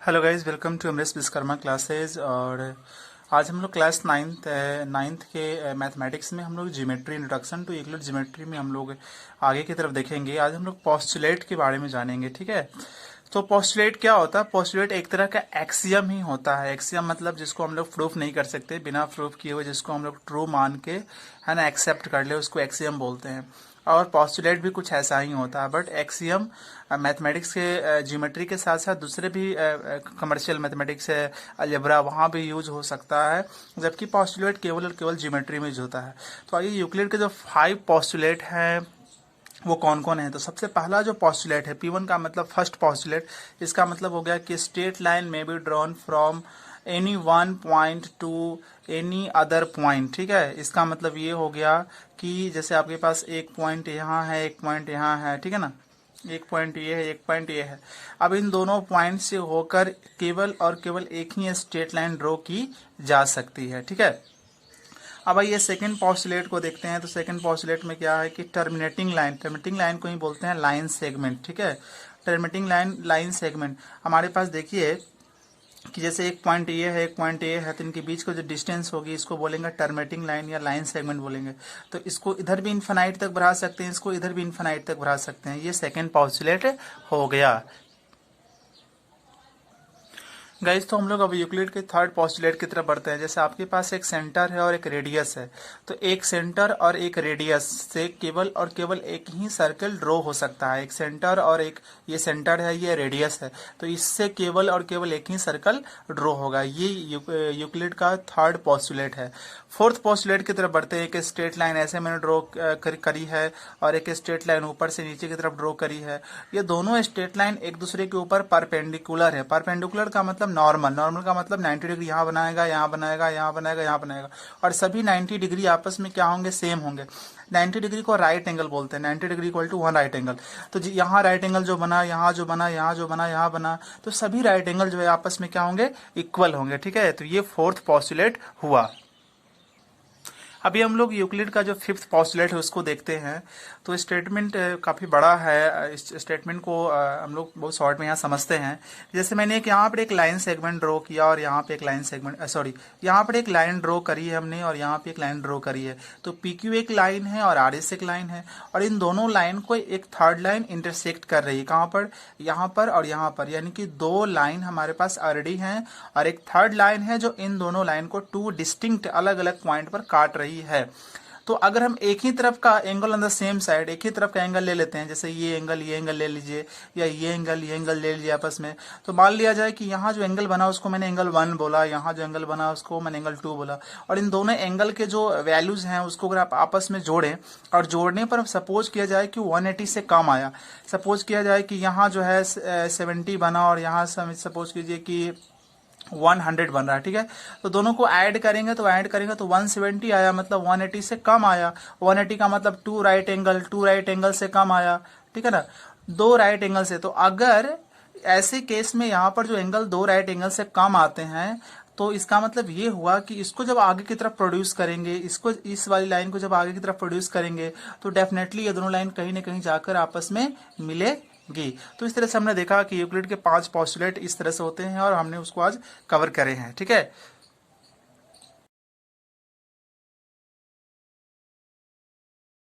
Hello guys, welcome to Amrish Vishwakarma classes. और आज हम लोग क्लास नाइन्थ के मैथमेटिक्स में हम लोग geometry, introduction to Euclid geometry में हम लोग आगे की तरफ देखेंगे। आज हम लोग पोस्टुलेट के बारे में जानेंगे, ठीक है। तो पोस्टुलेट क्या होता है? पोस्टुलेट एक तरह का एक्सियम ही होता है। एक्सियम मतलब जिसको हम लोग प्रूफ नहीं कर सकते, बिना प्रूफ किए हुए जिसको हम लोग ट्रू मान के है ना एक्सेप्ट कर ले, उसको एक्सियम बोलते हैं। और पोस्टुलेट भी कुछ ऐसा ही होता है, बट एक्सियम मैथमेटिक्स के ज्योमेट्री के साथ साथ दूसरे भी कमर्शियल मैथमेटिक्स है, अलजेब्रा, वहाँ भी यूज हो सकता है, जबकि पोस्टुलेट केवल और केवल ज्योमेट्री में यूज होता है। तो आइए यूक्लिड के जो 5 पोस्टुलेट हैं वो कौन कौन है। तो सबसे पहला जो पोस्टुलेट है, P1 का मतलब फर्स्ट पोस्टुलेट, इसका मतलब हो गया कि स्ट्रेट लाइन में be drawn from any one point two any other point, ठीक है। इसका मतलब ये हो गया कि जैसे आपके पास एक पॉइंट यहाँ है, एक पॉइंट यहाँ है, ठीक है ना, एक पॉइंट ये है, एक पॉइंट ये है। अब इन दोनों पॉइंट से होकर केवल और केवल एक ही स्ट्रेट लाइन ड्रॉ की जा सकती है, ठीक है। अब आइए सेकंड पोस्टुलेट को देखते हैं। तो सेकंड पोस्टुलेट में क्या है कि टर्मिनेटिंग लाइन को ही बोलते हैं लाइन सेगमेंट, ठीक है। टर्मिनेटिंग लाइन सेगमेंट हमारे पास देखिए कि जैसे एक पॉइंट ये है, एक पॉइंट ये है, तो इनके बीच को जो डिस्टेंस होगी इसको बोलेंगे टर्मिनेटिंग लाइन या लाइन सेगमेंट बोलेंगे। तो इसको इधर भी इन्फिनाइट तक बढ़ा सकते हैं, इसको इधर भी इन्फिनाइट तक बढ़ा सकते हैं। ये सेकंड पोस्टुलेट हो गया। गाइज, तो हम लोग अब यूक्लिड के थर्ड पोस्टुलेट की तरफ बढ़ते हैं। जैसे आपके पास एक सेंटर है और एक रेडियस है, तो एक सेंटर और एक रेडियस से केवल और केवल एक ही सर्कल ड्रॉ हो सकता है। एक सेंटर और एक, ये सेंटर है, ये रेडियस है, तो इससे केवल और केवल एक ही सर्कल ड्रॉ होगा। ये यूक्लिड का थर्ड पोस्टुलेट है। फोर्थ पोस्टुलेट की तरफ बढ़ते हैं। एक स्ट्रेट लाइन ऐसे मैंने ड्रॉ करी है और एक स्ट्रेट लाइन ऊपर से नीचे की तरफ ड्रॉ करी है। ये दोनों स्ट्रेट लाइन एक दूसरे के ऊपर परपेंडिकुलर है। परपेंडिकुलर का मतलब नॉर्मल का मतलब 90 डिग्री यहाँ बनाएगा, यहाँ बनाएगा, यहाँ बनाएगा, यहाँ बनाएगा, और सभी 90 डिग्री आपस में क्या होंगे? सेम होंगे। 90 डिग्री को राइट एंगल बोलते हैं। 90 degree equal to 1 right angle. तो यहाँ राइट एंगल जो बना, यहाँ जो बना, यहाँ जो बना, यहाँ बना, तो सभी राइट एंगल जो है आपस में क्या होंगे? इक्वल होंगे, ठीक है। तो ये फोर्थ पोस्टुलेट हुआ। अभी हम लोग यूक्लिड का जो फिफ्थ पोस्टुलेट है उसको देखते हैं। तो स्टेटमेंट काफ़ी बड़ा है। इस स्टेटमेंट को हम लोग बहुत शॉर्ट में यहाँ समझते हैं। जैसे मैंने यहाँ पर एक लाइन सेगमेंट ड्रॉ किया और यहाँ पे एक लाइन सेगमेंट यहाँ पर एक लाइन ड्रॉ करी है हमने और यहाँ पे एक लाइन ड्रॉ करी है। तो PQ एक लाइन है और RS एक लाइन है, और इन दोनों लाइन को एक थर्ड लाइन इंटरसेक्ट कर रही है। कहाँ पर? यहाँ पर और यहाँ पर, यानी कि दो लाइन हमारे पास ऑलरेडी हैं और एक थर्ड लाइन है जो इन दोनों लाइन को टू डिस्टिंक्ट अलग अलग पॉइंट पर काट रही है। तो अगर हम एक ही तरफ का angle on the same side, एक ही तरफ का एंगल ले लेते हैं, जैसे ये एंगल ले लीजिए, या ये एंगल ले लीजिए आपस में, तो मान लिया जाए कि यहाँ जो एंगल बना उसको मैंने एंगल 1 बोला, यहाँ जो एंगल बना उसको मैंने एंगल 2 बोला, और इन दोनों एंगल के जो वैल्यूज हैं उसको अगर आप आपस में जोड़ें, और जोड़ने पर सपोज किया जाए कि 180 से कम आया, सपोज किया जाए कि यहाँ जो है 70 बना और यहाँ सपोज कीजिए कि 100 बन रहा है, ठीक है। तो दोनों को ऐड करेंगे तो 170 आया, मतलब 180 से कम आया। 180 का मतलब टू राइट एंगल से कम आया, ठीक है ना, दो राइट एंगल से। तो अगर ऐसे केस में यहाँ पर जो एंगल दो राइट एंगल से कम आते हैं, तो इसका मतलब ये हुआ कि इसको जब आगे की तरफ प्रोड्यूस करेंगे, इसको, इस वाली लाइन को जब आगे की तरफ प्रोड्यूस करेंगे, तो डेफिनेटली ये दोनों लाइन कहीं ना कहीं जाकर आपस में मिले गी। तो इस तरह से हमने देखा कि यूक्लिड के 5 पोस्टुलेट इस तरह से होते हैं और हमने उसको आज कवर करे हैं, ठीक है।